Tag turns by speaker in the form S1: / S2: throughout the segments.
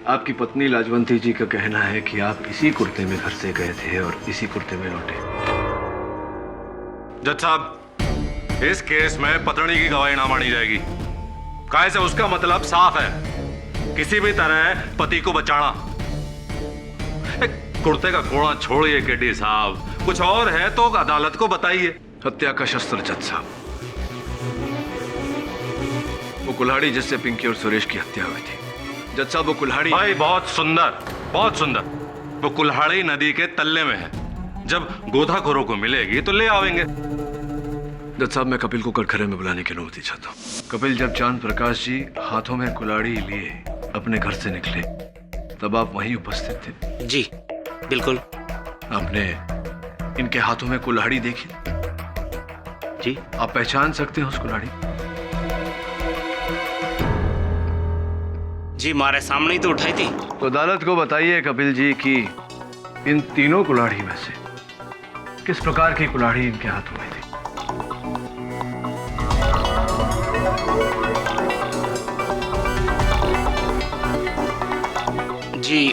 S1: आपकी पत्नी लाजवंती जी का कहना है कि आप इसी कुर्ते में घर से गए थे और इसी कुर्ते में लौटे।
S2: जज साहब, इस केस में पत्नी की गवाही ना मानी जाएगी। काहे से उसका मतलब साफ है, किसी भी तरह पति को बचाना। कुर्ते का कोड़ा छोड़िए केडी साहब, कुछ और है तो अदालत को बताइए।
S1: हत्या का शस्त्र जज साहब, वो कुल्हाड़ी जिससे पिंकी और सुरेश की हत्या हुई थी। जज साहब वो कुल्हाड़ी।
S2: भाई बहुत सुंदर, बहुत सुंदर। वो कुल्हाड़ी नदी के तल्ले में है, जब गोताखोरों को मिलेगी तो ले आवेंगे।
S1: जज साहब मैं कपिल को कटघरे में बुलाने की अनुमति चाहता हूँ। कपिल, जब चांद प्रकाश जी हाथों में कुल्हाड़ी लिए अपने घर से निकले तब आप वहीं उपस्थित थे?
S3: जी बिल्कुल।
S1: आपने इनके हाथों में कुल्हाड़ी देखी?
S3: जी।
S1: आप पहचान सकते हैं उस कुल्हाड़ी?
S3: जी हमारे सामने ही तो उठाई थी।
S1: तो अदालत को बताइए कपिल जी कि इन तीनों कुल्हाड़ी में से किस प्रकार की कुल्हाड़ी इनके हाथों में थी?
S3: जी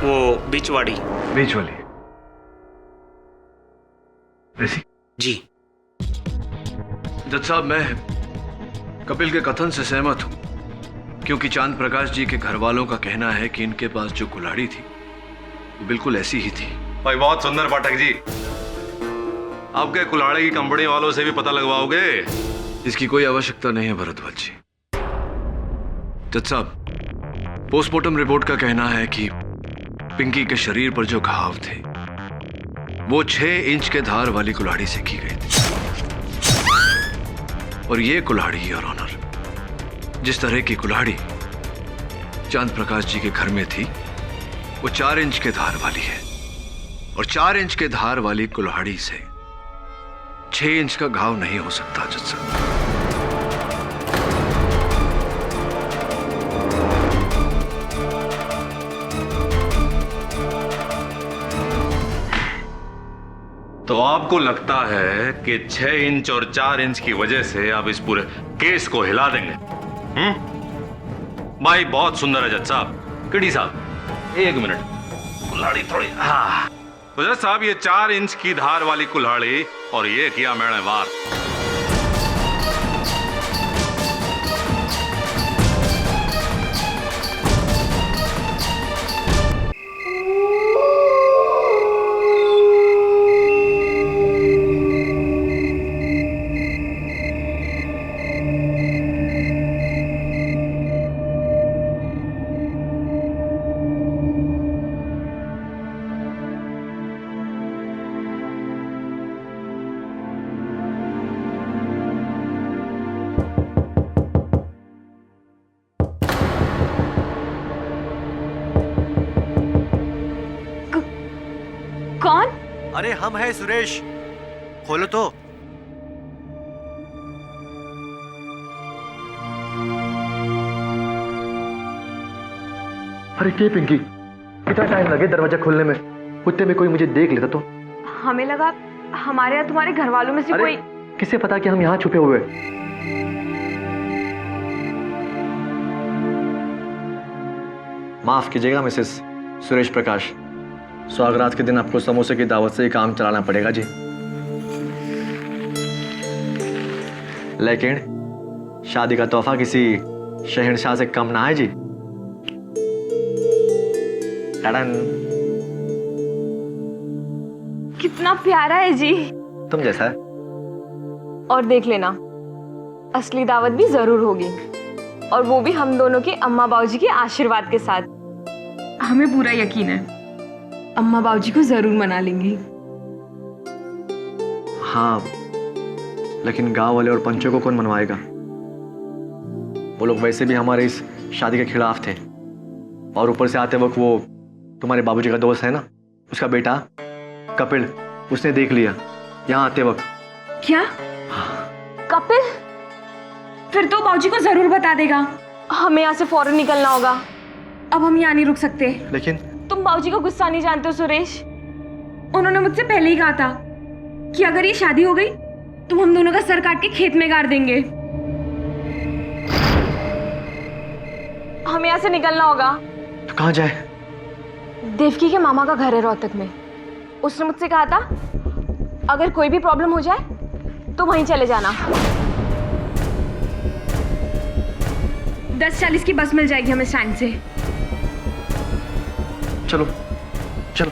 S3: वो बीच वाली।
S1: बीच वाली? ऐसी?
S3: जी।
S1: जज साहब मैं कपिल के कथन से सहमत हूं, क्योंकि चांद प्रकाश जी के घर वालों का कहना है कि इनके पास जो कुल्हाड़ी थी वो बिल्कुल ऐसी ही थी।
S2: भाई बहुत सुंदर पाठक जी, आपके कुल्हाड़ी की कंपनी वालों से भी पता लगवाओगे?
S1: इसकी कोई आवश्यकता नहीं है भरद्वाज जी। जज साहब पोस्टमार्टम रिपोर्ट का कहना है कि पिंकी के शरीर पर जो घाव थे वो 6 इंच के धार वाली कुल्हाड़ी से की गई थी। और ये कुल्हाड़ी योर ऑनर, जिस तरह की कुल्हाड़ी चांद प्रकाश जी के घर में थी वो 4 इंच के धार वाली है, और 4 इंच के धार वाली कुल्हाड़ी से 6 इंच का घाव नहीं हो सकता जज साहब।
S2: तो आपको लगता है कि 6 इंच और 4 इंच की वजह से आप इस पूरे केस को हिला देंगे? भाई बहुत सुंदर है जज साहब। किडी साहब 1 मिनट, कुल्हाड़ी थोड़ी। हाँ तो जज साहब ये 4 इंच की धार वाली कुल्हाड़ी और ये किया मैंने वार।
S4: कौन?
S5: अरे हम हैं सुरेश, खोलो तो।
S6: अरे के पिंकी, कितना टाइम लगे दरवाजा खोलने में? कुत्ते में कोई मुझे देख लेता तो।
S4: हमें लगा हमारे या तुम्हारे घर वालों में से कोई।
S6: किसे पता कि हम यहाँ छुपे हुए? माफ कीजिएगा मिसेस सुरेश प्रकाश, स्वागरात के दिन आपको समोसे की दावत से ही काम चलाना पड़ेगा जी। लेकिन शादी का तोहफा किसी शहंशाह से कम ना है जी। टडन।
S4: कितना प्यारा है जी।
S6: तुम जैसा है।
S4: और देख लेना, असली दावत भी जरूर होगी, और वो भी हम दोनों के अम्मा बाबूजी के आशीर्वाद के साथ। हमें पूरा यकीन है अम्मा बाबूजी को जरूर मना लेंगी।
S6: हाँ, लेकिन गांव वाले और पंचों को कौन मनवाएगा? वो लोग वैसे भी हमारे इस शादी के खिलाफ थे, और ऊपर से आते वक्त वो तुम्हारे बाबूजी का दोस्त है ना, उसका बेटा कपिल, उसने देख लिया यहाँ आते वक्त।
S4: क्या? कपिल? फिर तो बाबूजी को जरूर बता देगा। हमें यहाँ से फौरन निकलना होगा, अब हम यहाँ नहीं रुक सकते।
S6: लेकिन
S4: तुम बाबूजी का गुस्सा नहीं जानते हो सुरेश। उन्होंने मुझसे पहले ही कहा था कि अगर ये शादी हो गई तो हम दोनों का सर काट के खेत में गाड़ देंगे। हमें यहाँ से निकलना होगा।
S6: तो कहाँ जाए?
S4: देवकी के मामा का घर है रोहतक में। उसने मुझसे कहा था अगर कोई भी प्रॉब्लम हो जाए तो वहीं चले जाना। 10:40 की बस मिल जाएगी हमें स्टैंड से।
S6: चलो चलो।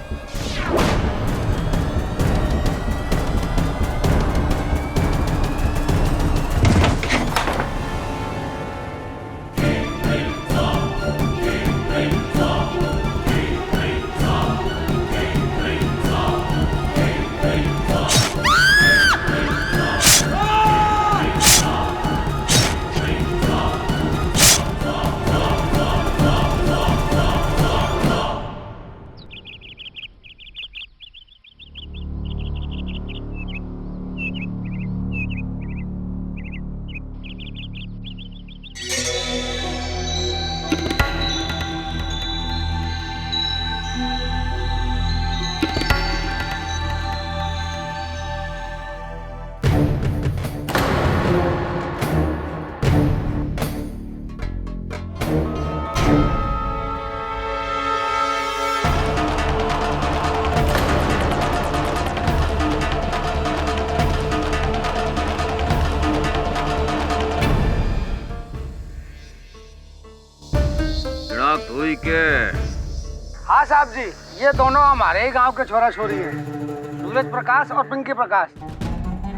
S7: हाँ साहब जी, ये दोनों हमारे ही गांव के छोरा छोरी हैं, सूरज प्रकाश और पिंकी प्रकाश।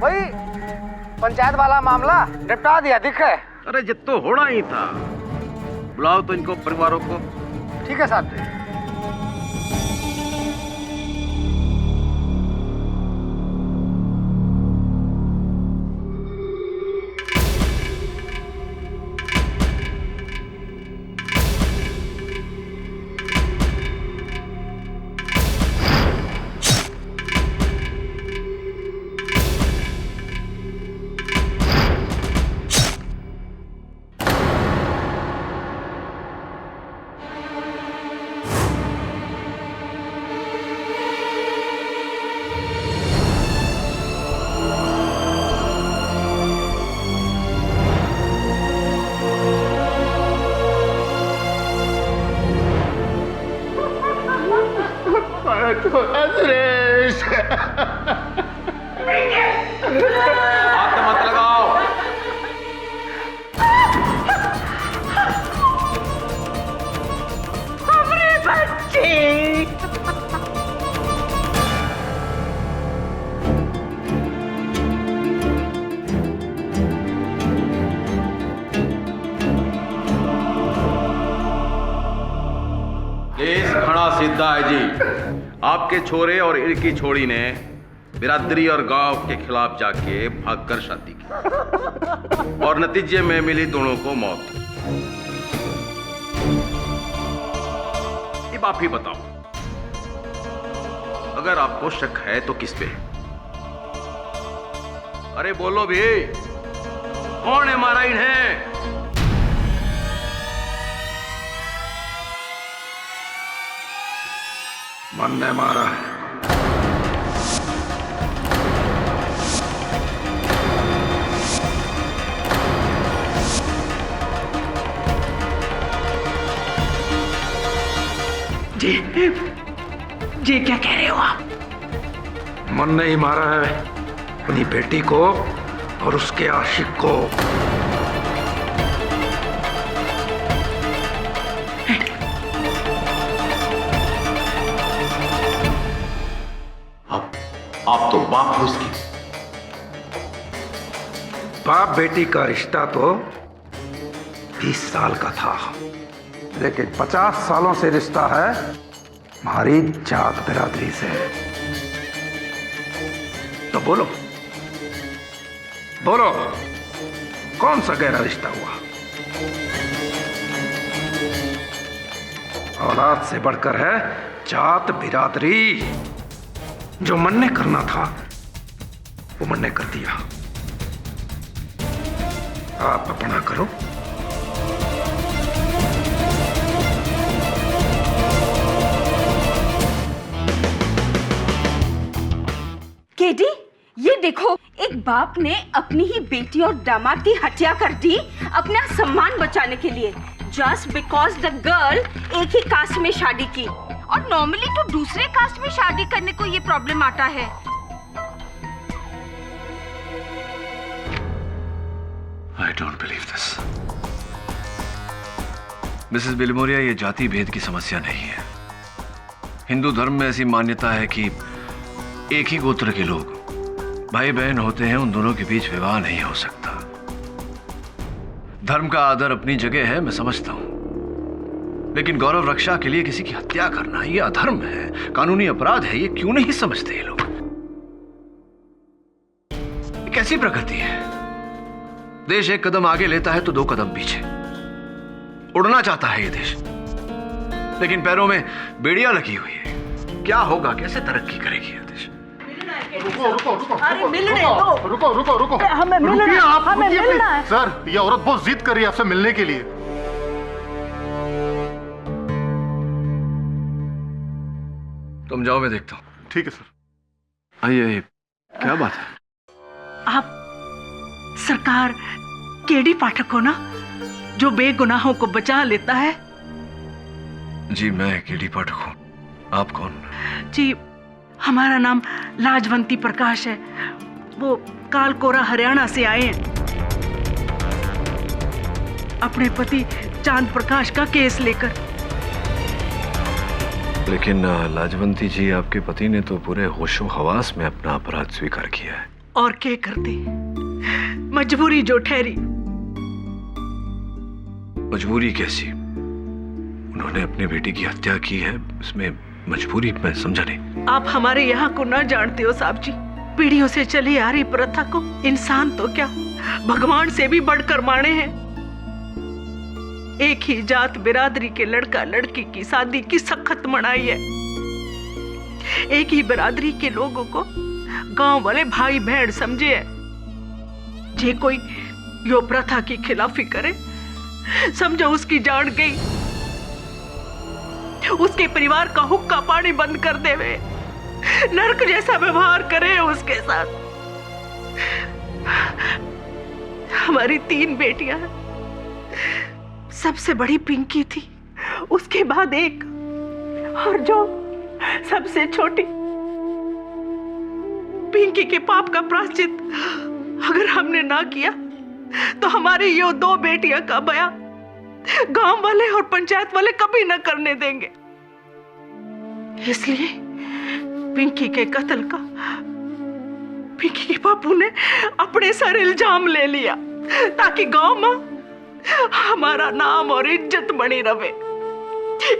S7: वही पंचायत वाला मामला निपटा दिया दिख है।
S8: अरे जित तो होना ही था, बुलाओ तो इनको परिवारों को।
S7: ठीक है साहब जी।
S2: हाथ मत लगाओ।
S9: हमारे बच्चे
S8: केस खड़ा सीधा है जी। आपके छोरे और इनकी छोड़ी ने बिरादरी और गांव के खिलाफ जाके भागकर शादी की और नतीजे में मिली दोनों को मौत। अब आप ही बताओ, अगर आपको शक है तो किस पे? अरे बोलो भी, कौन है मारा इन्हें?
S2: मन ने मारा है।
S9: जी क्या कह रहे हो आप?
S2: मन ने ही मारा है अपनी बेटी को और उसके आशिक को।
S8: आप तो बाप हो उसकी।
S2: बाप बेटी का रिश्ता तो 20 साल का था, लेकिन 50 सालों से रिश्ता है हमारी जात बिरादरी से। तो बोलो बोलो, कौन सा गहरा रिश्ता हुआ? औलाद से बढ़कर है जात बिरादरी। जो मन ने करना था वो मन ने कर दिया। आप अपना करो।
S9: केटी, ये देखो, एक बाप ने अपनी ही बेटी और दामाद की हत्या कर दी अपना सम्मान बचाने के लिए। जस्ट बिकॉज द गर्ल एक ही कास्ट में शादी की, और नॉर्मली तो दूसरे कास्ट में शादी करने को ये प्रॉब्लम आता है।
S1: I don't believe this. Mrs Bilimoria, ये जाति भेद की समस्या नहीं है। हिंदू धर्म में ऐसी मान्यता है कि एक ही गोत्र के लोग भाई बहन होते हैं, उन दोनों के बीच विवाह नहीं हो सकता। धर्म का आदर अपनी जगह है, मैं समझता हूं, लेकिन गौरव रक्षा के लिए किसी की हत्या करना ये अधर्म है, कानूनी अपराध है। ये क्यों नहीं समझते ये लोग? ये कैसी प्रकृति है? देश एक कदम आगे लेता है तो दो कदम पीछे। उड़ना चाहता है ये देश, लेकिन पैरों में बेड़ियां लगी हुई है। क्या होगा? कैसे तरक्की करेगी ये देश?
S9: अरे मिलने दो।
S10: रुको
S9: हमें मिलना है, हमें मिलना है।
S10: सर, ये औरत बहुत जिद कर रही है आपसे मिलने के लिए।
S1: तुम जाओ, मैं देखता हूं।
S10: ठीक है सर।
S1: आइए, क्या बात है?
S9: आप सरकार केडी पाठक हो ना, जो बेगुनाहों को बचा लेता है?
S1: जी, मैं केडी पाठक हूं। आप कौन?
S9: जी, हमारा नाम लाजवंती प्रकाश है। वो कालकोरा हरियाणा से आए हैं अपने पति चांद प्रकाश का केस लेकर।
S1: लेकिन लाजवंती जी, आपके पति ने तो पूरे होशो हवास में अपना अपराध स्वीकार किया है।
S9: और क्या करते, मजबूरी जो ठहरी।
S1: मजबूरी कैसी? उन्होंने अपनी बेटी की हत्या की है, इसमें मजबूरी मैं समझा नहीं।
S9: आप हमारे यहाँ को ना जानते हो साहब जी। पीढ़ियों से चली आ रही प्रथा को इंसान तो क्या, भगवान से भी बढ़कर माने हैं। एक ही जात बिरादरी के लड़का लड़की की शादी की सख्त मनाही है। एक ही बिरादरी के लोगों को गांव वाले भाई बहन समझे है। जे कोई यो प्रथा की खिलाफी करे, समझो उसकी जान गई। उसके परिवार का हुक्का पानी बंद कर देवे, नरक जैसा व्यवहार करे उसके साथ। हमारी 3 बेटियां, सबसे बड़ी पिंकी थी, उसके बाद एक, और जो सबसे छोटी। पिंकी के पाप का प्रायश्चित अगर हमने ना किया तो हमारी ये 2 बेटियां का बयां गांव वाले और पंचायत वाले कभी न करने देंगे। इसलिए पिंकी के कत्ल का पिंकी के बापू ने अपने सर इल्जाम ले लिया, ताकि गांव में हमारा नाम और इज्जत बनी रहे,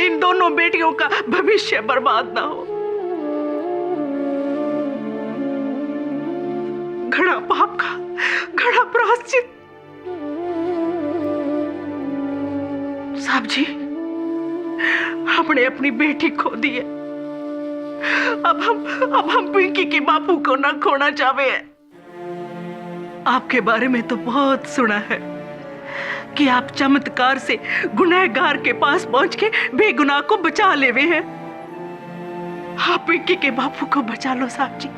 S9: इन दोनों बेटियों का भविष्य बर्बाद ना हो। घड़ा पाप का घड़ा प्रायश्चित। साहब जी, हमने अपनी बेटी खो दी है। अब हम पिंकी के बापू को ना खोना चाहते हैं। आपके बारे में तो बहुत सुना है कि आप चमत्कार से गुनहगार के पास पहुंच के बेगुनाह को बचा लेवे हैं। आप पिंकी के बापू को बचा लो साहब जी,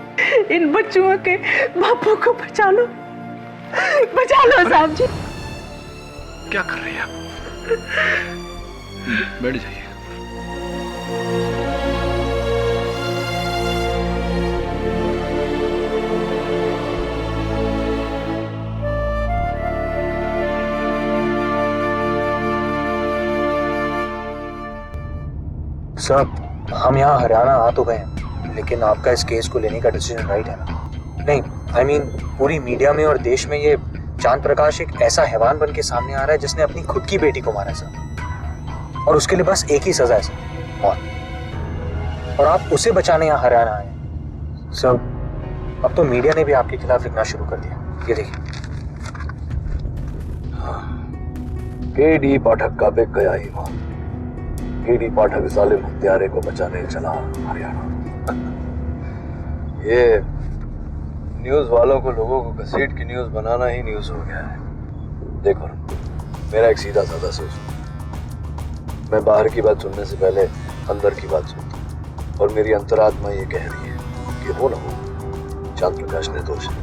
S9: इन बच्चों के बापू को बचा लो साहब जी।
S1: क्या कर रही हैं आप? बैठ जाइए।
S11: साहब, हम यहाँ हरियाणा आ तो गए हैं, लेकिन आपका इस केस को लेने का डिसीजन राइट है ना? नहीं, I mean, पूरी मीडिया में और देश में ये चांद प्रकाश एक ऐसा हैवान बन के सामने आ रहा है जिसने अपनी खुद की बेटी को मारा सर, और उसके लिए बस एक ही सजा है सर, मौत। और आप उसे बचाने यहाँ हरियाणा आए सर। अब तो मीडिया ने भी आपके खिलाफ लिखना शुरू कर दिया। ये देखिए।
S1: केडी पाठक का बिक गया ही वहां। केडी पाठक जालिम हत्यारे को बचाने चला हरियाणा। ये न्यूज वालों को लोगों को घसीट की न्यूज बनाना ही न्यूज हो गया है। देखो, मेरा एक सीधा साधा सोच, मैं बाहर की बात सुनने से पहले अंदर की बात सुनता हूं, और मेरी अंतरात्मा ये कह रही है कि हो ना हो, चांद प्रकाश निर्दोष है।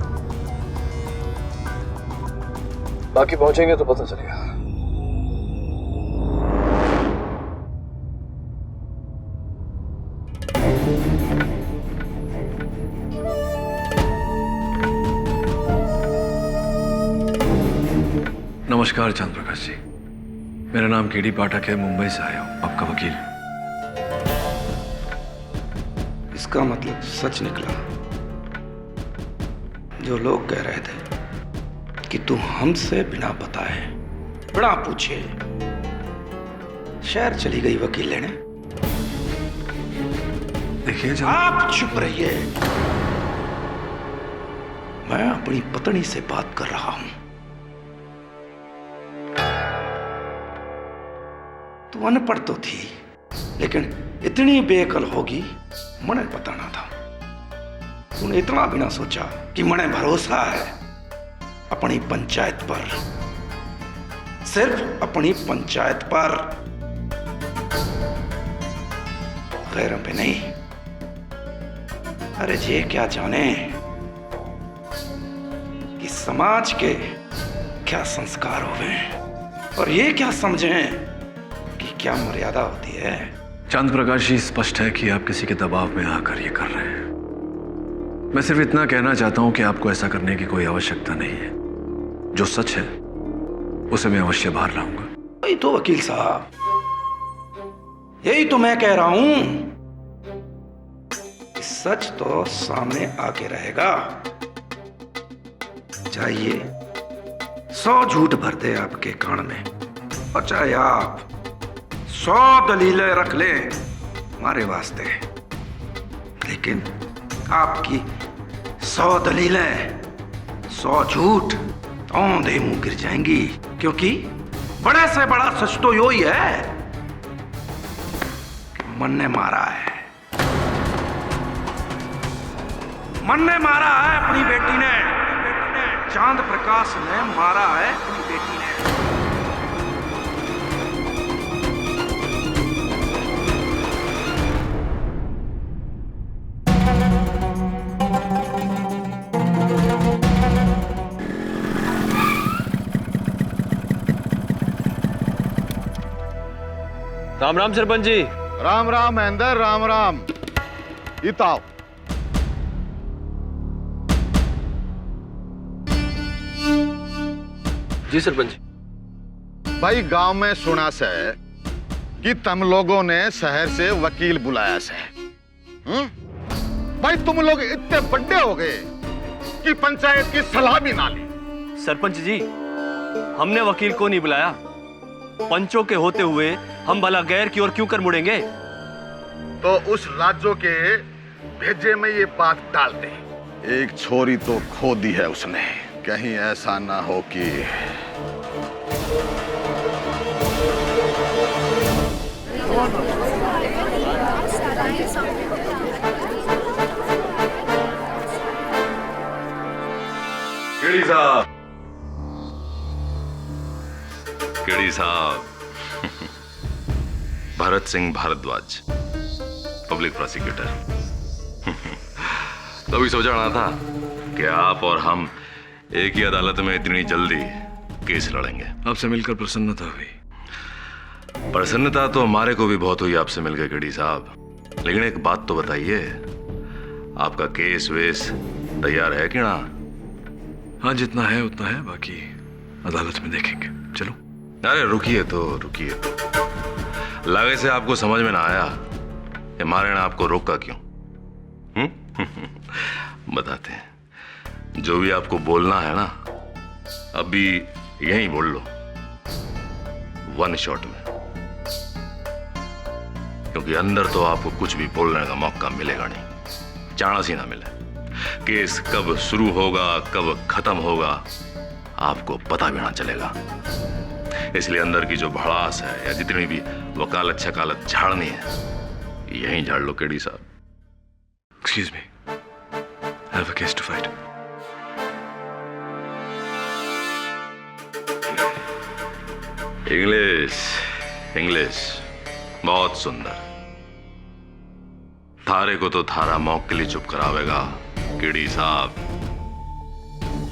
S1: बाकी पहुंचेंगे तो पता चलेगा। नमस्कार चंद्र प्रकाश जी, मेरा नाम केडी पाठक है, मुंबई से आया हूं, आपका वकील।
S2: इसका मतलब सच निकला जो लोग कह रहे थे कि तू हमसे बिना बताए, बिना पूछे शहर चली गई वकील लेने।
S1: देखिए
S2: आप चुप रहिए, मैं अपनी पत्नी से बात कर रहा हूं। तू अनपढ़ तो थी, लेकिन इतनी बेअकल होगी मने पता ना था। तूने इतना भी ना सोचा कि मने भरोसा है अपनी पंचायत पर, सिर्फ अपनी पंचायत पर, गैरों पे नहीं। अरे ये क्या जाने कि समाज के क्या संस्कार होवे, और ये क्या समझें कि क्या मर्यादा होती है।
S1: चंद्र प्रकाश जी, स्पष्ट है कि आप किसी के दबाव में आकर ये कर रहे हैं। मैं सिर्फ इतना कहना चाहता हूं कि आपको ऐसा करने की कोई आवश्यकता नहीं है। जो सच है उसे मैं अवश्य बाहर लाऊंगा।
S2: वही तो वकील साहब, यही तो मैं कह रहा हूं कि सच तो सामने आके रहेगा। चाहिए 100 झूठ भर दे आपके कान में, और चाहे आप 100 दलीलें रख लें हमारे वास्ते, लेकिन आपकी 100 दलीलें, 100 झूठ औंधे मुंह गिर जाएंगी, क्योंकि बड़े से बड़ा सच तो यो ही है कि मन ने मारा है, मन ने मारा है अपनी बेटी ने, चांद प्रकाश ने मारा है अपनी बेटी ने।
S6: राम राम सरपंच जी।
S10: राम राम महेंद्र, राम राम। इताओ।
S6: जी सरपंच जी।
S10: भाई गांव में सुना से कि तुम लोगों ने शहर से वकील बुलाया से। भाई तुम लोग इतने बड़े हो गए कि पंचायत की सलाह भी ना ली।
S6: सरपंच जी, हमने वकील को नहीं बुलाया। पंचों के होते हुए हम भला गैर की ओर क्यों कर मुड़ेंगे?
S10: तो उस लाजो के भेजे में ये बात डाल दे। एक छोरी तो खो दी है उसने, कहीं ऐसा ना हो कि
S8: केडी साहब, केडी साहब, भरत सिंह भारद्वाज, पब्लिक प्रोसिक्यूटर। तभी सोचा रहा था कि आप और हम एक ही अदालत में इतनी जल्दी केस लड़ेंगे।
S1: आपसे मिलकर प्रसन्नता हुई।
S8: प्रसन्नता तो हमारे को भी बहुत हुई आपसे मिलकर केडी साहब, लेकिन एक बात तो बताइए, आपका केस वेस तैयार है कि ना?
S1: हाँ, जितना है उतना है, बाकी अदालत में देखेंगे। चलो।
S8: अरे रुकिए तो, रुकिए तो। लगे से आपको समझ में ना आया कि मारे ने आपको रोका क्यों? बताते हैं। जो भी आपको बोलना है ना, अभी यहीं बोल लो, 1 शॉट में, क्योंकि अंदर तो आपको कुछ भी बोलने का मौका मिलेगा नहीं, चांस ही ना मिले। केस कब शुरू होगा, कब खत्म होगा, आपको पता भी ना चलेगा। इसलिए अंदर की जो भड़ास है या जितनी भी वकालत छकालत झाड़नी है, यहीं झाड़ लो केडी साहब।
S1: Excuse me, I have a case to fight.
S8: English, English बहुत सुंदर। थारे को तो थारा मौक के लिए चुप करावेगा केडी साहब,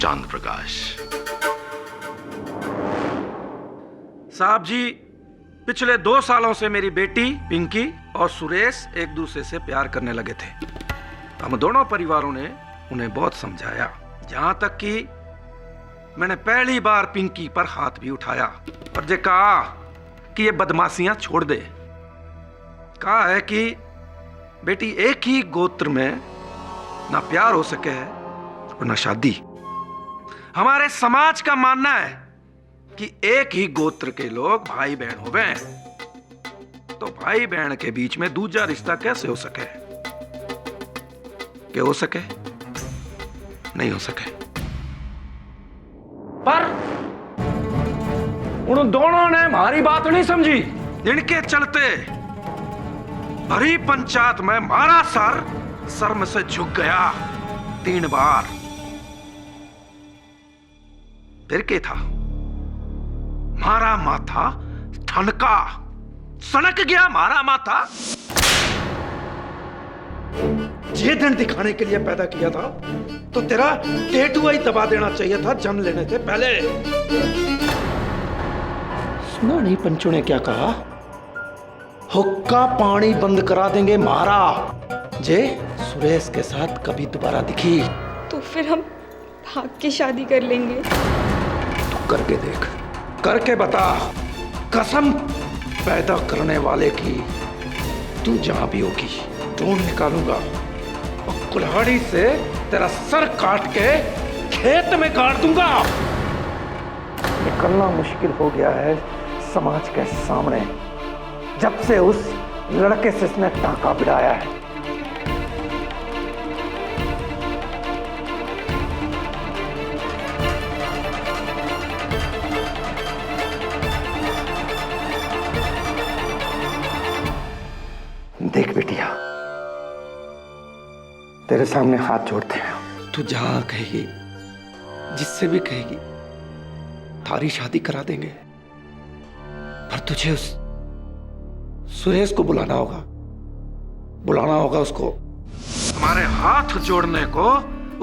S8: चांद प्रकाश
S2: साहब जी। पिछले 2 सालों से मेरी बेटी पिंकी और सुरेश एक दूसरे से प्यार करने लगे थे। हम दोनों परिवारों ने उन्हें बहुत समझाया, जहां तक कि मैंने पहली बार पिंकी पर हाथ भी उठाया और जे कहा कि ये बदमाशियां छोड़ दे। कहा है कि बेटी एक ही गोत्र में ना प्यार हो सके है और ना शादी। हमारे समाज का मानना है कि एक ही गोत्र के लोग भाई बहन होवे, तो भाई बहन के बीच में दूसरा रिश्ता कैसे हो सके? क्या हो सके? नहीं हो सके। पर उन दोनों ने हमारी बात नहीं समझी। इनके चलते भरी पंचायत में मारा सर शर्म से झुक गया 3 बार। फिर क्या था? मारा माथा ठनका, सनक गया मारा माथा। ये दिन दिखाने के लिए पैदा किया था तो तेरा टेटुआ ही दबा देना चाहिए था जन्म लेने से पहले। सुना नहीं पंचों ने क्या कहा? हुक्का पानी बंद करा देंगे मारा जे सुरेश के साथ कभी दोबारा दिखी
S4: तो फिर हम भाग के शादी कर लेंगे।
S2: तू करके देख, करके बता। कसम पैदा करने वाले की, तू जहां भी होगी ढूंढ निकालूंगा और कुल्हाड़ी से तेरा सर काट के खेत में गाड़ दूंगा। निकलना मुश्किल हो गया है समाज के सामने जब से उस लड़के से इसने टांका भिड़ाया है। देख बेटिया, तेरे सामने हाथ जोड़ते हैं। तू जहां कहेगी, जिससे भी कहेगी, थारी शादी करा देंगे। पर तुझे उस सुरेश को बुलाना होगा उसको। हमारे हाथ जोड़ने को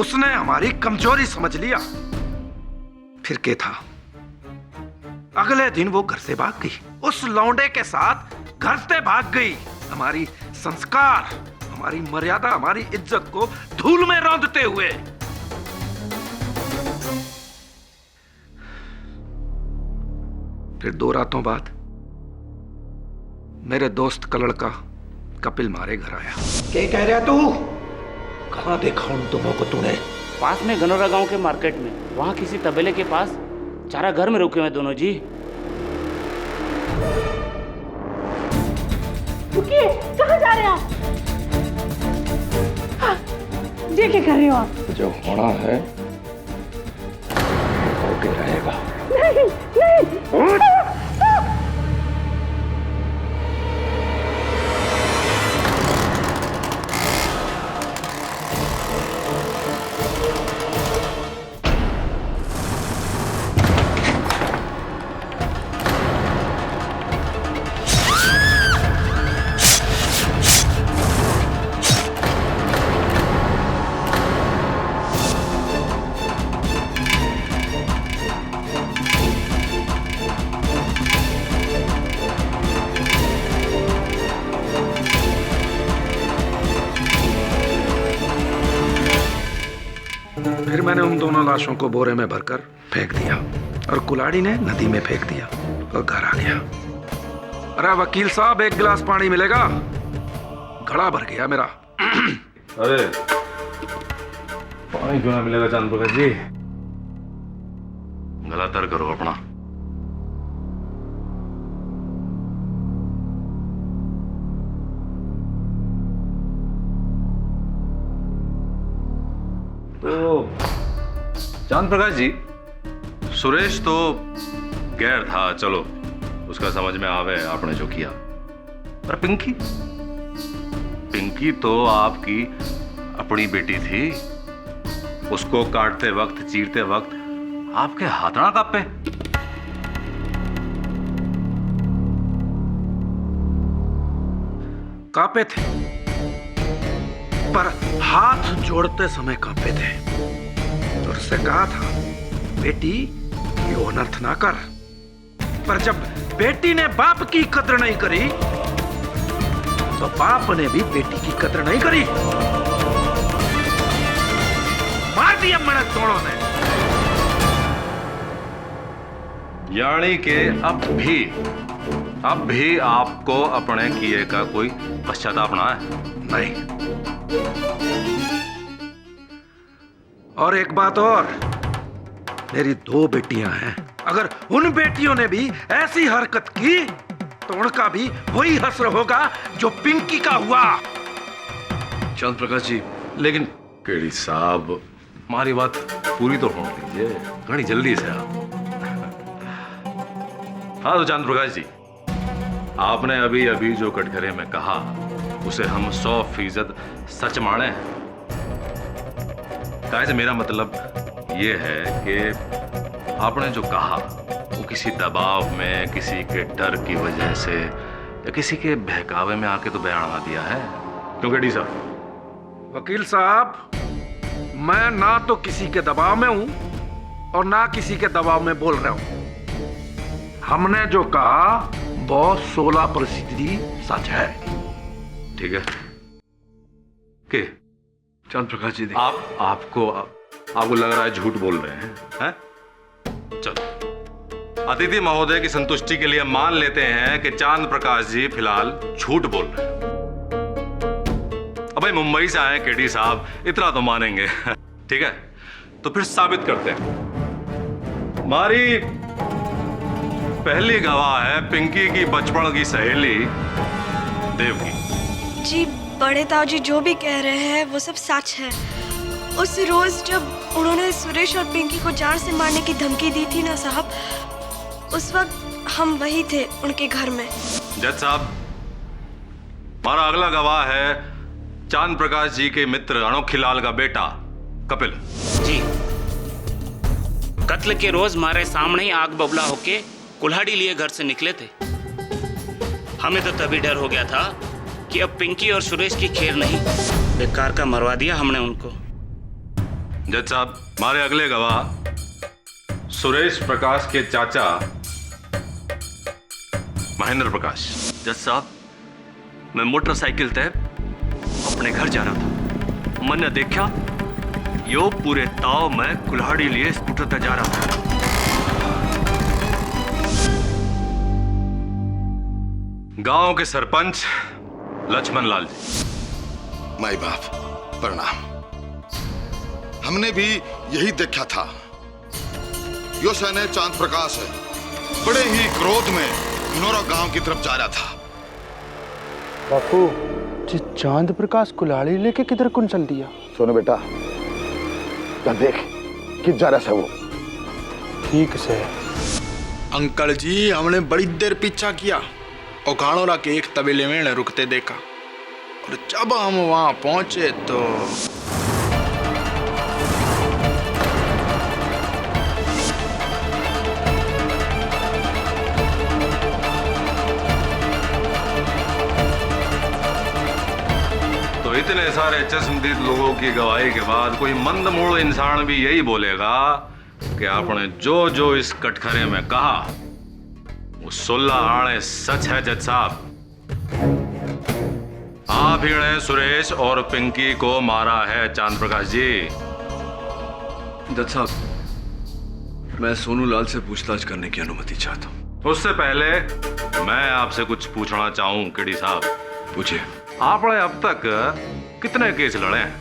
S2: उसने हमारी कमजोरी समझ लिया। फिर क्या था? अगले दिन वो घर से भाग गई। उस लौंडे के साथ घर से भाग गई। हमारी संस्कार, हमारी मर्यादा, हमारी इज्जत को धूल में रौंदते हुए। फिर 2 रातों बाद मेरे दोस्त का लड़का कपिल मारे घर आया। क्या कह रहा तू? कहां देखा उन दोनों को तूने?
S3: पास में गनौरा गांव के मार्केट में, वहां किसी तबेले के पास चारा घर में रुके हुए दोनों जी।
S9: रुकिए, कहाँ जा रहे हैं आप? ये क्या कर रहे हो आप?
S2: जो होना है होके रहेगा।
S9: नहीं नहीं।
S2: फिर मैंने उन दोनों लाशों को बोरे में भरकर फेंक दिया और कुल्हाड़ी ने नदी में फेंक दिया और घर आ गया। अरे वकील साहब, 1 गिलास पानी मिलेगा? घड़ा भर गया मेरा।
S8: अरे पानी क्यों ना मिलेगा चांद प्रकाश जी? गला तर करो अपना। तो चांद प्रकाश जी, सुरेश तो गैर था, चलो उसका समझ में आवे आपने जो किया। पर पिंकी, पिंकी तो आपकी अपनी बेटी थी। उसको काटते वक्त, चीरते वक्त आपके हाथ ना कांपे?
S2: कांपे थे, पर हाथ जोड़ते समय कांपे थे। और उससे कहा था, बेटी ये अनर्थ ना कर। पर जब बेटी ने बाप की कद्र नहीं करी तो बाप ने भी बेटी की कद्र नहीं करी। मार दिया मैंने दोनों ने।
S8: यानी कि अब भी आपको अपने किए का कोई पश्चाताप ना है?
S2: नहीं। और एक बात और, मेरी 2 बेटियां हैं। अगर उन बेटियों ने भी ऐसी हरकत की तो उनका भी वही हश्र होगा जो पिंकी का हुआ।
S1: चांद प्रकाश जी,
S8: लेकिन केडी साहब, हमारी बात पूरी तो होने दीजिए, घनी जल्दी से आप। हाँ तो चांद प्रकाश जी, आपने अभी जो कटघरे में कहा उसे हम 100% सच माने हैं। काहे से मेरा मतलब ये है कि आपने जो कहा वो किसी दबाव में, किसी के डर की वजह से या किसी के बहकावे में आके तो बयान ना दिया है, क्योंकि डी साहब।
S2: वकील साहब, मैं ना तो किसी के दबाव में हूं और ना किसी के दबाव में बोल रहा हूं। हमने जो कहा वो 16% सच है।
S8: ठीक है के
S1: चांद प्रकाश जी,
S8: आपको लग रहा है झूठ बोल रहे हैं? चलो, अतिथि महोदय की संतुष्टि के लिए मान लेते हैं कि चांद प्रकाश जी फिलहाल झूठ बोल रहे हैं। अब भाई मुंबई से आए केडी साहब, इतना तो मानेंगे। ठीक है, तो फिर साबित करते हैं। हमारी पहली गवाह है पिंकी की बचपन की सहेली देवकी
S12: जी। बड़े ताऊ जी जो भी कह रहे हैं वो सब सच है। उस रोज जब उन्होंने सुरेश और पिंकी को जान से मारने की धमकी दी थी ना साहब, उस वक्त हम वही थे उनके घर में।
S8: जज साहब, हमारा अगला गवाह है चांद प्रकाश जी के मित्र अनोखीलाल का बेटा कपिल
S3: जी। कत्ल के रोज हमारे सामने ही आग बबूला होके कुल्हाड़ी लिए घर से निकले थे। हमें तो तभी डर हो गया था कि अब पिंकी और सुरेश की खेर नहीं, बेकार का मरवा दिया हमने उनको।
S8: जज साहब, हमारे अगले गवाह सुरेश प्रकाश के चाचा महेंद्र प्रकाश।
S13: जज साहब, मैं मोटरसाइकिल तय अपने घर जा रहा था। मैंने देखा यो पूरे ताव में कुल्हाड़ी लिए स्कूटर तक जा रहा था।
S8: गांव के सरपंच लक्ष्मण लाल जी।
S10: माई बाप प्रणाम। हमने भी यही देखा था। यो सैने चांद प्रकाश है, बड़े ही क्रोध में नोरा गांव की तरफ जा रहा था।
S7: बापू जी, चांद प्रकाश कुल्हाड़ी लेके किधर कौन चल दिया?
S10: सोनो बेटा, देख किस जा रहा है वो।
S7: ठीक से।
S14: अंकल जी, हमने बड़ी देर पीछा किया और घाणोरा के एक तबेले में रुकते देखा, और जब हम वहां पहुंचे तो
S8: इतने सारे चश्मदीद लोगों की गवाही के बाद कोई मंदमूल इंसान भी यही बोलेगा कि आपने जो जो इस कटघरे में कहा वो 16 आने सच है। जज साहब, आप ही ने सुरेश और पिंकी को मारा है चांद प्रकाश जी।
S1: जज साहब, मैं सोनू लाल से पूछताछ करने की अनुमति चाहता हूँ।
S8: उससे पहले मैं आपसे कुछ पूछना चाहूं केडी साहब।
S1: पूछिए।
S8: आपने अब तक कितने केस लड़े हैं?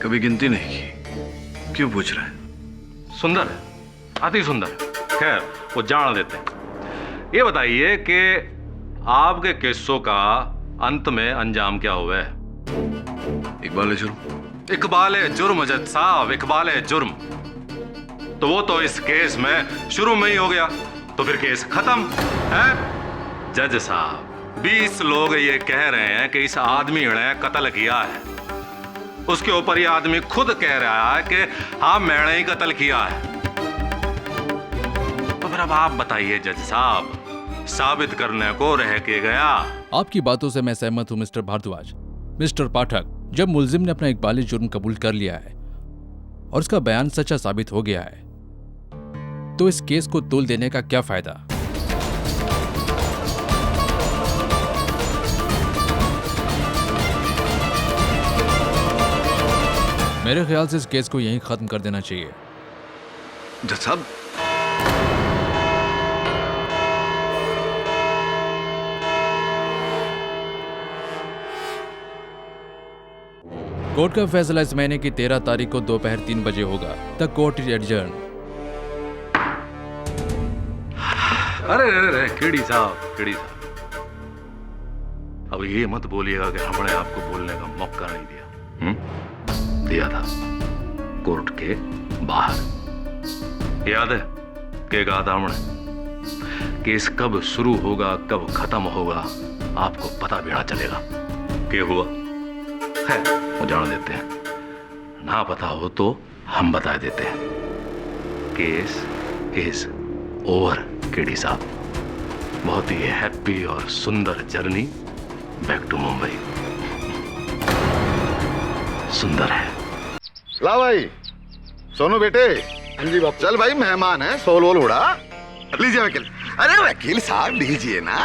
S1: कभी गिनती नहीं की। क्यों पूछ रहे हैं?
S8: सुंदर है, अति सुंदर है। खैर, वो जान देते हैं। ये बताइए कि आपके केसों का अंत में अंजाम क्या हुआ है?
S1: इकबाल जुर्म।
S8: इकबाल जुर्म जज साहब, इकबाल जुर्म। तो वो तो इस केस में शुरू में ही हो गया, तो फिर केस खत्म है। जज साहब, 20 लोग ये कह रहे हैं कि इस आदमी ने कत्ल किया है। उसके ऊपर ये आदमी खुद कह रहा है कि हाँ मैंने ही कत्ल किया है। तो फिर अब आप बताइए जज साहब, साबित करने को रह के गया।
S15: आपकी बातों से मैं सहमत हूं मिस्टर भारद्वाज। मिस्टर पाठक, जब मुलजिम ने अपना इकबाली जुर्म कबूल कर लिया है और उसका बयान सच्चा साबित हो गया है, तो इस केस को तोल देने का क्या फायदा? मेरे ख्याल से इस केस को यहीं खत्म कर देना चाहिए।
S1: जज साहब,
S15: कोर्ट का फैसला इस महीने की 13 तारीख को दोपहर 3 बजे होगा। The court is adjourn.
S8: अरे केडी साहब, अब ये मत बोलिएगा कि हमने आपको बोलने का मौका नहीं दिया। दिया था, कोर्ट के बाहर। याद है क्या कहा था हमने? केस कब शुरू होगा, कब खत्म होगा, आपको पता भी ना चलेगा। क्या हुआ है वो जान देते हैं, ना पता हो तो हम बता देते हैं। केस इज ओवर केडी साहब। बहुत ही हैप्पी और सुंदर जर्नी बैक टू मुंबई। सुंदर है।
S10: ला भाई, सोनू बेटे। हाँ जी बाप। चल भाई, मेहमान है, सोल वोल उड़ा लीजिए वकील। अरे वकील साहब लीजिए ना।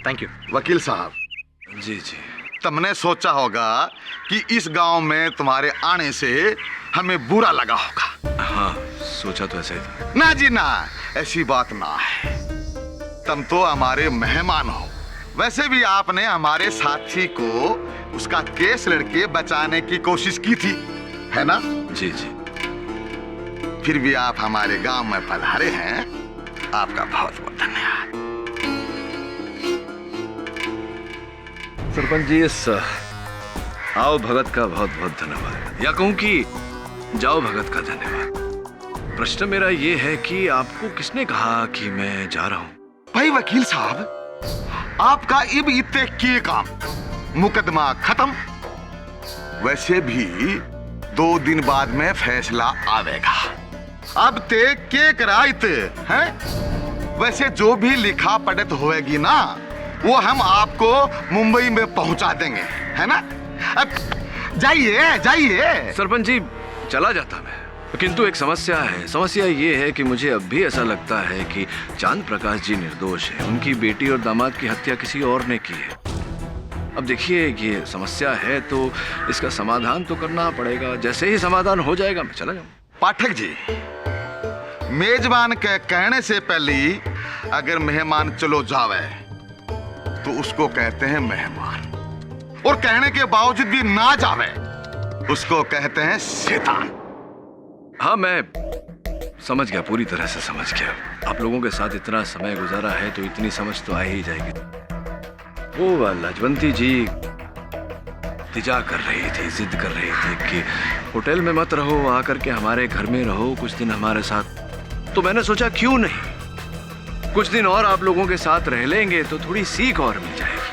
S5: थैंक यू
S10: वकील साहब।
S1: जी जी।
S10: तुमने सोचा होगा कि इस गांव में तुम्हारे आने से हमें बुरा लगा होगा।
S1: हाँ, सोचा तो ऐसा ही था।
S10: ना जी ना, ऐसी बात ना है। तुम तो हमारे मेहमान हो। वैसे भी आपने हमारे साथी को उसका केस लड़के बचाने की कोशिश की थी, है ना?
S1: जी जी।
S10: फिर भी आप हमारे गांव में पधारे हैं, आपका बहुत बहुत धन्यवाद।
S1: सरपंच जी, इस आओ भगत का बहुत बहुत धन्यवाद, या कहूं कि जाओ भगत का धन्यवाद। प्रश्न मेरा ये है कि आपको किसने कहा कि मैं जा रहा हूं?
S10: भाई वकील साहब, आपका इब इतने किए काम, मुकदमा खत्म। वैसे भी 2 दिन बाद में फैसला आवेगा। अब ते के कराइते हैं। वैसे जो भी लिखा पढ़त होएगी ना, वो हम आपको मुंबई में पहुंचा देंगे, है ना? अब जाइए जाइए।
S1: सरपंच जी, चला जाता मैं, किंतु एक समस्या है। समस्या ये है कि मुझे अब भी ऐसा लगता है कि चांद प्रकाश जी निर्दोष है। उनकी बेटी और दामाद की हत्या किसी और ने की है। अब देखिए, ये समस्या है तो इसका समाधान तो करना पड़ेगा। जैसे ही समाधान हो जाएगा मैं चला जाऊंगा।
S10: पाठक जी, मेजबान के कहने से पहले ही अगर मेहमान चलो जावे तो उसको कहते हैं मेहमान, और कहने के बावजूद भी ना जावे उसको कहते हैं शैतान।
S1: हाँ, मैं समझ गया, पूरी तरह से समझ गया। आप लोगों के साथ इतना समय गुजारा है तो इतनी समझ तो आ ही जाएगी। वो लाजवंती जी तिजा कर रही थी, जिद कर रही थी कि होटल में मत रहो, आकर के हमारे घर में रहो कुछ दिन हमारे साथ। तो मैंने सोचा क्यों नहीं, कुछ दिन और आप लोगों के साथ रह लेंगे तो थोड़ी सीख और मिल जाएगी।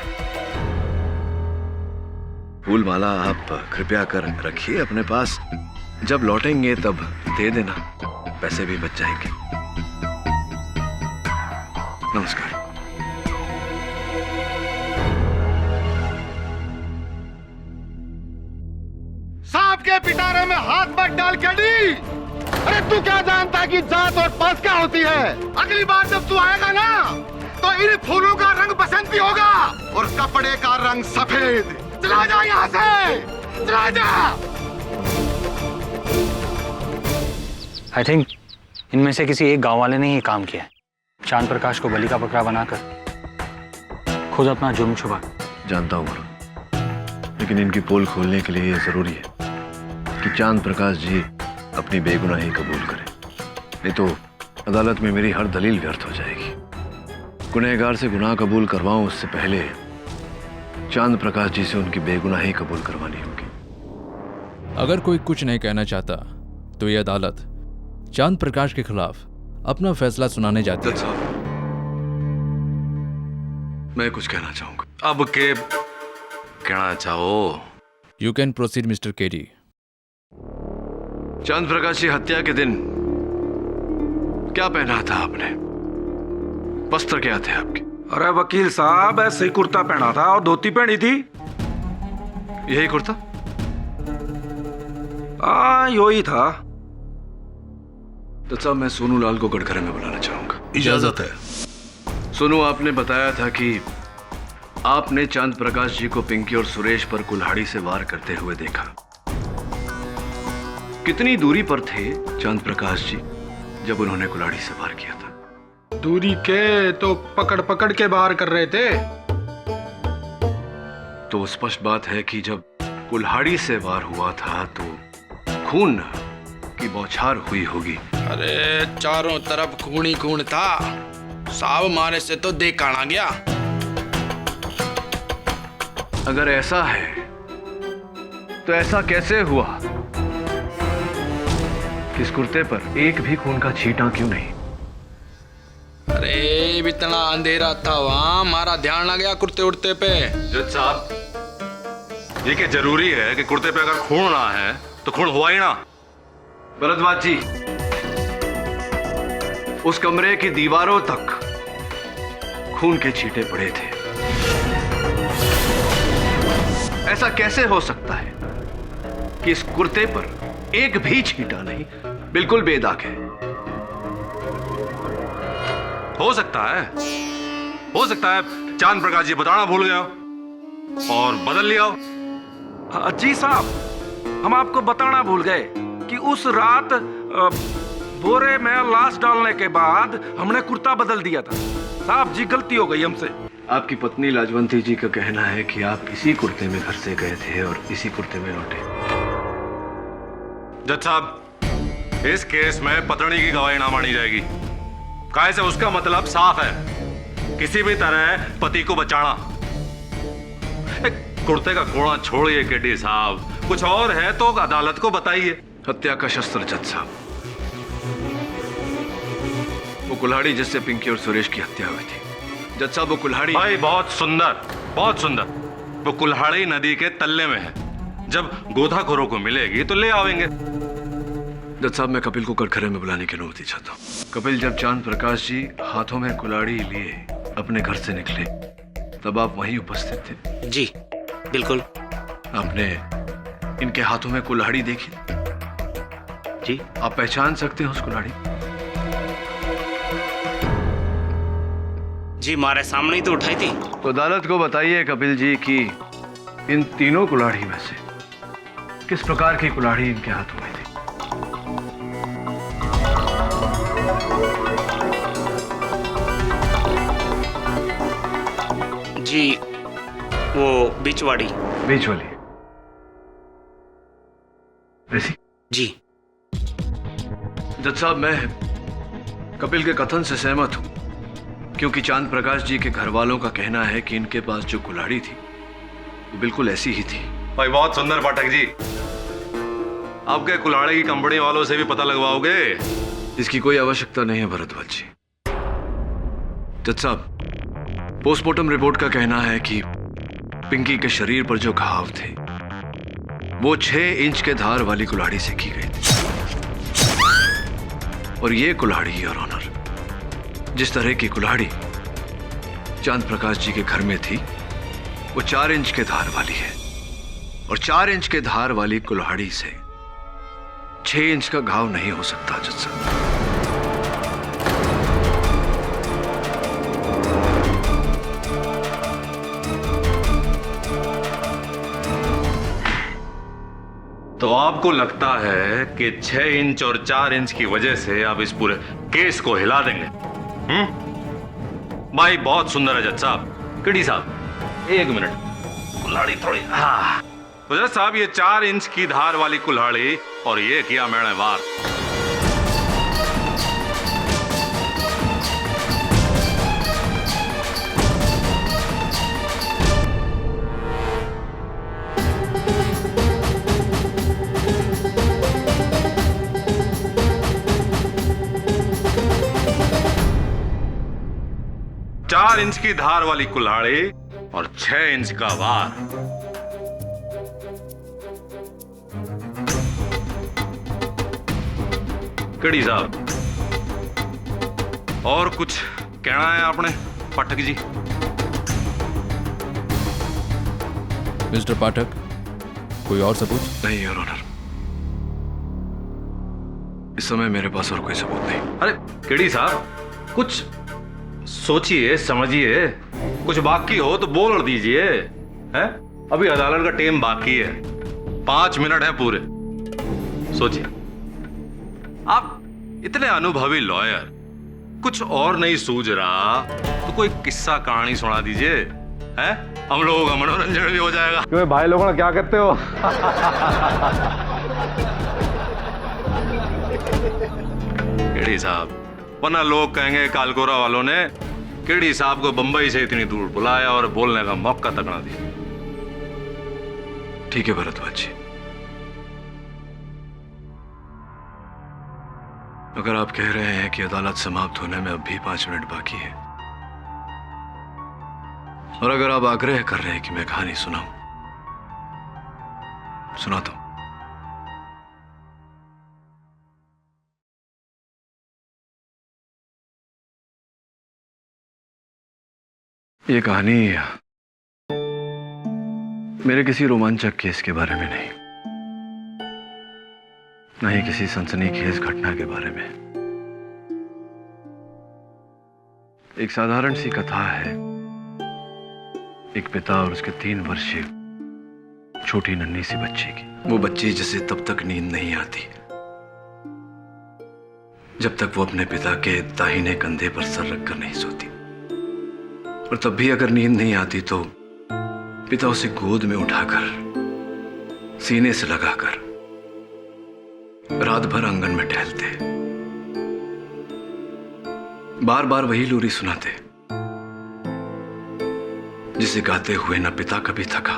S1: फूल माला आप कृपया कर रखिए अपने पास, जब लौटेंगे तब दे देना, पैसे भी बच जाएंगे। नमस्कार।
S10: सांप के पिटारे में हाथ मत डाल केडी। अरे तू क्या जानता है कि जात और पास क्या होती है? अगली बार जब तू आएगा ना तो इन फूलों का रंग बसंती होगा और कपड़े का रंग सफेद। चला जा यहाँ से, चला जा।
S11: आई थिंक इनमें से किसी एक गांव वाले ने ही काम किया है। चांद प्रकाश को बलि का बकरा बनाकर खुद अपना जुर्म छुपा।
S1: जानता हूँ गुरु, लेकिन इनकी पोल खोलने के लिए ये जरूरी है कि चांद प्रकाश जी अपनी बेगुनाही कबूल करें, नहीं तो अदालत में मेरी हर दलील व्यर्थ हो जाएगी। गुनहगार से गुनाह कबूल करवाऊं उससे पहले चांद प्रकाश जी से उनकी बेगुनाही कबूल करवानी होगी।
S15: अगर कोई कुछ नहीं कहना चाहता तो ये अदालत चांद प्रकाश के खिलाफ अपना फैसला सुनाने जाती है।
S1: मैं कुछ कहना चाहूंगा।
S8: अब के कहना चाहो?
S15: You can proceed mister KD.
S1: चांद प्रकाश की हत्या के दिन क्या पहना था आपने? वस्त्र क्या थे आपके?
S2: अरे वकील साहब, ऐसे ही कुर्ता पहना था और धोती पहनी थी।
S1: यही कुर्ता?
S2: हाँ, यही था।
S1: तो साहब, मैं सोनू लाल को गड़खरे में बुलाना चाहूंगा।
S8: इजाजत है।
S1: सोनू, आपने बताया था कि आपने चांद प्रकाश जी को पिंकी और सुरेश पर कुल्हाड़ी से वार करते हुए देखा। कितनी दूरी पर थे चांद प्रकाश जी जब उन्होंने कुल्हाड़ी से वार किया था?
S14: दूरी के तो पकड़ पकड़ के बाहर कर रहे थे।
S1: तो स्पष्ट बात है कि जब कुल्हाड़ी से वार हुआ था तो खून की बौछार हुई होगी।
S14: अरे चारों तरफ खून ही खून था, साव मारे से तो देखा ना गया।
S1: अगर ऐसा है तो ऐसा कैसे हुआ कि इस कुर्ते पर एक भी खून का छींटा क्यों नहीं?
S14: अरे इतना अंधेरा था वहां, हमारा ध्यान ना गया कुर्ते उड़ते पे।
S13: जज साहब, ये क्या जरूरी है कि कुर्ते पे अगर खून ना है तो खून हुआ ही ना?
S1: भरद्वाज जी, उस कमरे की दीवारों तक खून के छींटे पड़े थे। ऐसा कैसे हो सकता है कि इस कुर्ते पर एक भी छींटा नहीं, बिल्कुल बेदाग है?
S13: हो सकता है चांद प्रकाश जी बताना भूल गया और बदल लिया हो।
S2: जी साहब, हम आपको बताना भूल गए कि उस रात बोरे में लाश डालने के बाद हमने कुर्ता बदल दिया था। साहब जी, गलती हो गई हमसे।
S1: आपकी पत्नी लाजवंती जी का कहना है कि आप इसी कुर्ते में घर से गए थे और इसी कुर्ते में लौटे।
S13: जज साहब, इस केस में पत्नी की गवाही ना मानी जाएगी। काहे से उसका मतलब साफ है, किसी भी तरह पति को बचाना। कुर्ते का कोड़ा छोड़िए केडी साहब, कुछ और है तो अदालत को बताइए।
S1: हत्या का शस्त्र जज साहब, वो कुल्हाड़ी जिससे पिंकी और सुरेश की हत्या हुई थी। जज साहब, वो कुल्हाड़ी
S13: भाई बहुत सुंदर। वो कुल्हाड़ी नदी के तल्ले में है। जब गोताखोरों को मिलेगी तो ले आवेंगे।
S1: जज साहब, मैं कपिल को कटघरे में बुलाने की अनुमति चाहता हूँ। कपिल, जब चांद प्रकाश जी हाथों में कुल्हाड़ी लिए अपने घर से निकले तब आप वहीं उपस्थित थे?
S3: जी बिल्कुल।
S1: आपने इनके हाथों में कुल्हाड़ी देखी?
S3: जी।
S1: आप पहचान सकते हैं उस कुल्हाड़ी?
S3: जी, हमारे सामने ही तो उठाई थी।
S1: तो अदालत को बताइए कपिल जी कि इन तीनों कुल्हाड़ी में से किस प्रकार की कुल्हाड़ी इनके हाथों में थी?
S3: जी, वो बीच वाली।
S1: ऐसी?
S3: जी।
S1: जज साहब, मैं कपिल के कथन से सहमत हूं, क्योंकि चांद प्रकाश जी के घर वालों का कहना है कि इनके पास जो कुल्हाड़ी थी वो बिल्कुल ऐसी ही थी।
S13: भाई बहुत सुंदर पाठक जी, आपके कुल्हाड़ी की कंपनी वालों से भी पता लगवाओगे?
S1: इसकी कोई आवश्यकता नहीं है भरद्वाज जी। जज साहब, पोस्टमार्टम रिपोर्ट का कहना है कि पिंकी के शरीर पर जो घाव थे वो 6 इंच के धार वाली कुल्हाड़ी से की गई थी। और ये कुल्हाड़ी, योर ऑनर, जिस तरह की कुल्हाड़ी चांद प्रकाश जी के घर में थी वो 4 इंच के धार वाली है। और 4 इंच के धार वाली कुल्हाड़ी से 6 इंच का घाव नहीं हो सकता जज साहब।
S13: तो आपको लगता है कि 6 इंच और 4 इंच की वजह से आप इस पूरे केस को हिला देंगे? भाई बहुत सुंदर है जज साहब। किडी साहब, 1 मिनट, कुल्हाड़ी थोड़ी। हाँ तो जज साहब, ये 4 इंच की धार वाली कुल्हाड़ी और ये किया मैंने वार। चार इंच की धार वाली कुल्हाड़ी और 6 इंच का वार। कड़ी साहब, और कुछ कहना है आपने पाठक जी?
S15: मिस्टर पाठक, कोई और सबूत?
S1: नहीं योर ऑनर, इस समय मेरे पास और कोई सबूत नहीं।
S13: अरे केडी साहब, कुछ सोचिए समझिए, कुछ बाकी हो तो बोल दीजिए। हैं? अभी अदालत का टाइम बाकी है, 5 मिनट है पूरे। सोचिए, आप इतने अनुभवी लॉयर, कुछ और नहीं सूझ रहा तो कोई किस्सा कहानी सुना दीजिए। हैं? हम लोगों का मनोरंजन भी हो जाएगा। क्यों भाई लोगों क्या कहते हो? केड़ी साहब, वरना लोग कहेंगे कालकोरा वालों ने केड़ी साहब को बंबई से इतनी दूर बुलाया और बोलने का मौका तक ना दिया।
S1: ठीक है भरद्वाज जी, अगर आप कह रहे हैं कि अदालत समाप्त होने में अब भी 5 मिनट बाकी है, और अगर आप आग्रह कर रहे हैं कि मैं कहानी सुनाऊं, सुनाता हूं। ये कहानी मेरे किसी रोमांचक केस के बारे में नहीं, न ही किसी सनसनीखेज घटना के बारे में। एक साधारण सी कथा है एक पिता और उसके 3 वर्षीय छोटी नन्ही सी बच्ची की। वो बच्ची जिसे तब तक नींद नहीं आती जब तक वो अपने पिता के दाहिने कंधे पर सर रखकर नहीं सोती, और तब भी अगर नींद नहीं आती तो पिता उसे गोद में उठाकर सीने से लगाकर रात भर आंगन में टहलते, बार बार वही लोरी सुनाते जिसे गाते हुए न पिता कभी थका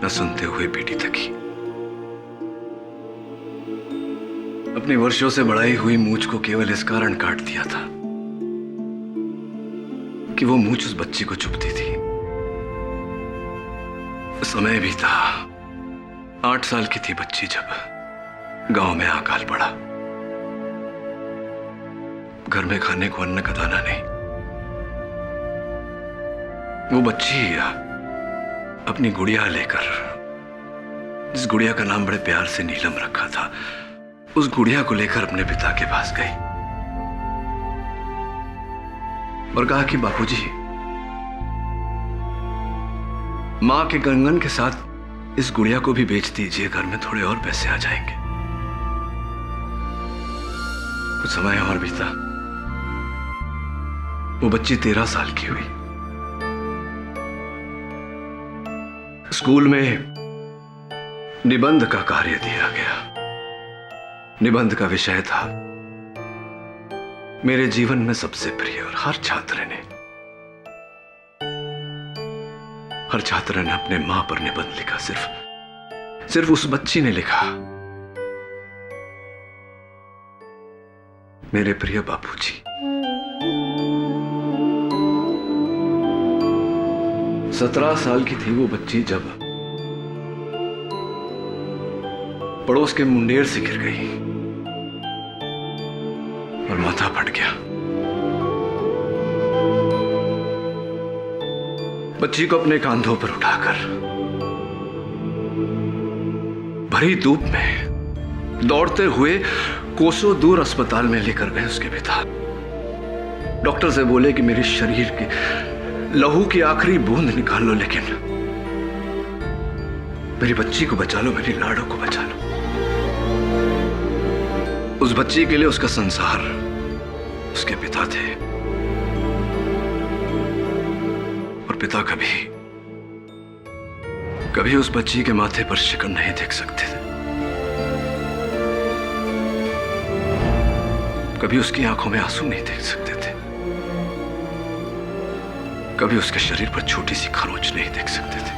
S1: न सुनते हुए बेटी थकी। अपनी वर्षों से बढ़ाई हुई मूंछ को केवल इस कारण काट दिया था कि वो मूंछ उस बच्ची को चुभती थी। समय भी था, 8 साल की थी बच्ची जब गांव में अकाल पड़ा। घर में खाने को अन्न का दाना नहीं। वो बच्ची अपनी गुड़िया लेकर, जिस गुड़िया का नाम बड़े प्यार से नीलम रखा था, उस गुड़िया को लेकर अपने पिता के पास गई और कहा कि बापूजी, मां के कंगन के साथ इस गुड़िया को भी बेच दीजिए, घर में थोड़े और पैसे आ जाएंगे। कुछ समय और बीता, वो बच्ची 13 साल की हुई। स्कूल में निबंध का कार्य दिया गया। निबंध का विषय था मेरे जीवन में सबसे प्रिय, और हर छात्र ने अपने मां पर निबंध लिखा। सिर्फ उस बच्ची ने लिखा, मेरे प्रिय बापूजी। 17 साल की थी वो बच्ची जब पड़ोस के मुंडेर से गिर गई और माथा फट गया। बच्ची को अपने कांधों पर उठाकर भरी धूप में दौड़ते हुए कोसों दूर अस्पताल में लेकर गए उसके पिता। डॉक्टर से बोले कि मेरे शरीर के लहू की आखिरी बूंद निकाल लो, लेकिन मेरी बच्ची को बचा लो, मेरी लाडो को बचा लो। उस बच्ची के लिए उसका संसार उसके पिता थे, और पिता कभी उस बच्ची के माथे पर शिकन नहीं देख सकते थे, कभी उसकी आंखों में आंसू नहीं देख सकते थे, कभी उसके शरीर पर छोटी सी खरोंच नहीं देख सकते थे।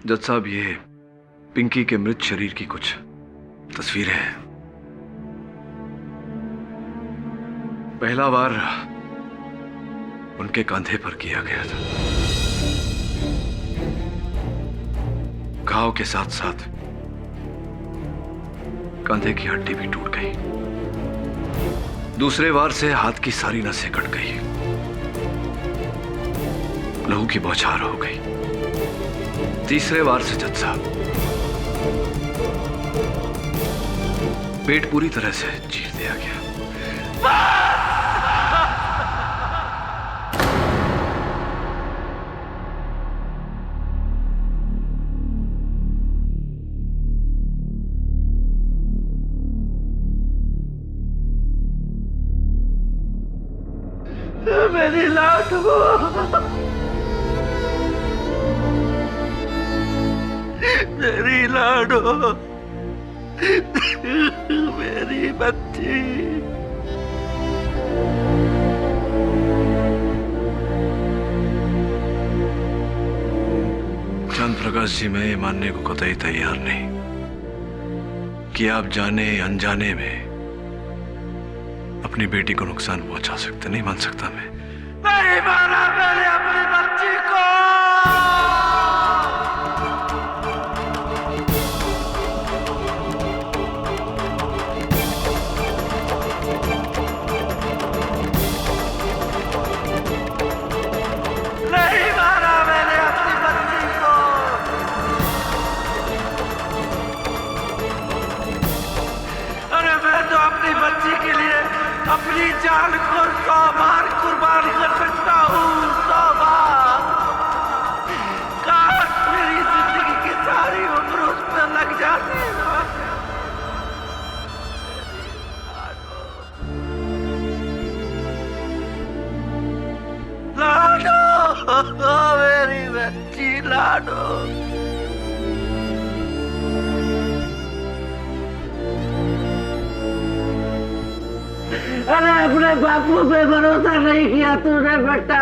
S1: जज साहब, ये पिंकी के मृत शरीर की कुछ तस्वीरें हैं। पहला वार उनके कंधे पर किया गया था। घाव के साथ साथ कंधे की हड्डी भी टूट गई। दूसरे वार से हाथ की सारी नसें कट गई, लहू की बौछार हो गई। तीसरे वार से जज साहब पेट पूरी तरह से चीर दिया गया।
S9: मेरी लाडो, मेरी लाडो, मेरी बच्ची।
S1: चांद प्रकाश जी, मैं ये मानने को कतई तैयार नहीं कि आप जाने अनजाने में अपनी बेटी को नुकसान पहुंचा सकते। नहीं मान सकता मैं।
S9: नहीं मारा मैंने अपनी बच्ची को। नहीं मारा मैंने अपनी बच्ची को। अरे मैं तो अपनी बच्ची के लिए अपनी जान को 100 बार कुर्बान कर सकता हूँ, 100 बार। काश मेरी जिंदगी की सारी उम्र उस पर लग जाती। लाडो, मेरी बच्ची लाडो। अरे अपने बापू पे भरोसा नहीं किया तूने बेटा।